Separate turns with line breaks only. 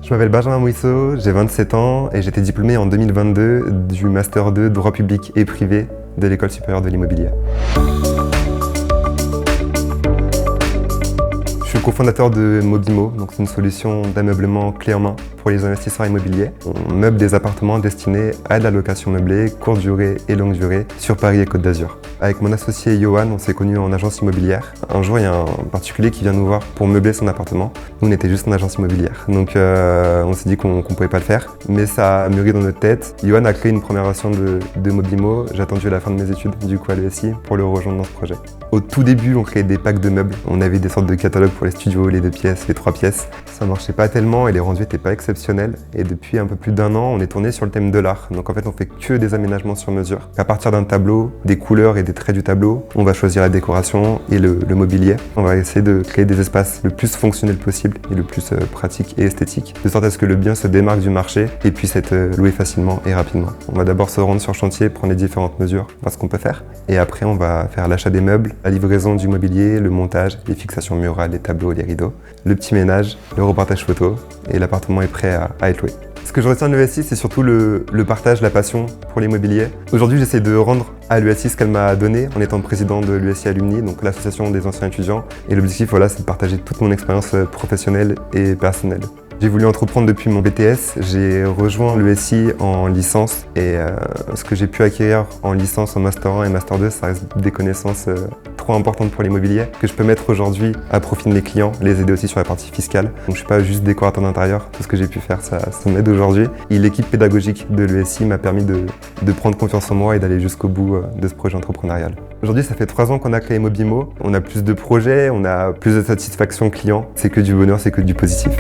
Je m'appelle Benjamin Mouisseau, j'ai 27 ans et j'étais diplômé en 2022 du Master 2 droit public et privé de l'École supérieure de l'immobilier. Je suis le cofondateur de Mobimo, donc c'est une solution d'ameublement clé en main pour les investisseurs immobiliers. On meuble des appartements destinés à de la location meublée, courte durée et longue durée sur Paris et Côte d'Azur. Avec mon associé Johan, on s'est connus en agence immobilière. Un jour, il y a un particulier qui vient nous voir pour meubler son appartement. Nous, on était juste en agence immobilière. Donc on s'est dit qu'on pouvait pas le faire, mais ça a mûri dans notre tête. Johan a créé une première version de Mobimo. J'ai attendu la fin de mes études, du coup à l'ESI, pour le rejoindre dans ce projet. Au tout début, on créait des packs de meubles. On avait des sortes de catalogues pour les studios, les 2 pièces, les 3 pièces. Ça marchait pas tellement et les rendus étaient pas exceptionnels. Et depuis un peu plus d'1 an, on est tourné sur le thème de l'art. Donc en fait, on fait que des aménagements sur mesure. À partir d'un tableau, des couleurs et des traits du tableau, on va choisir la décoration et le mobilier. On va essayer de créer des espaces le plus fonctionnels possible et le plus pratique et esthétique, de sorte à ce que le bien se démarque du marché et puisse être loué facilement et rapidement. On va d'abord se rendre sur chantier, prendre les différentes mesures, voir ce qu'on peut faire. Et après, on va faire l'achat des meubles, la livraison du mobilier, le montage, les fixations murales, les tableaux et les rideaux, le petit ménage, le reportage photo et l'appartement est prêt à être loué. Ce que je retiens de l'ESI, c'est surtout le partage, la passion pour l'immobilier. Aujourd'hui, j'essaie de rendre à l'ESI ce qu'elle m'a donné en étant président de l'ESI Alumni, donc l'association des anciens étudiants. Et l'objectif, voilà, c'est de partager toute mon expérience professionnelle et personnelle. J'ai voulu entreprendre depuis mon BTS, j'ai rejoint l'ESI en licence et ce que j'ai pu acquérir en licence, en Master 1 et Master 2, ça reste des connaissances trop importantes pour l'immobilier que je peux mettre aujourd'hui à profit de mes clients, les aider aussi sur la partie fiscale. Donc je ne suis pas juste décorateur d'intérieur, tout ce que j'ai pu faire, ça m'aide aujourd'hui. Et l'équipe pédagogique de l'ESI m'a permis de prendre confiance en moi et d'aller jusqu'au bout de ce projet entrepreneurial. Aujourd'hui, ça fait 3 ans qu'on a créé Mobimo, on a plus de projets, on a plus de satisfaction client, c'est que du bonheur, c'est que du positif.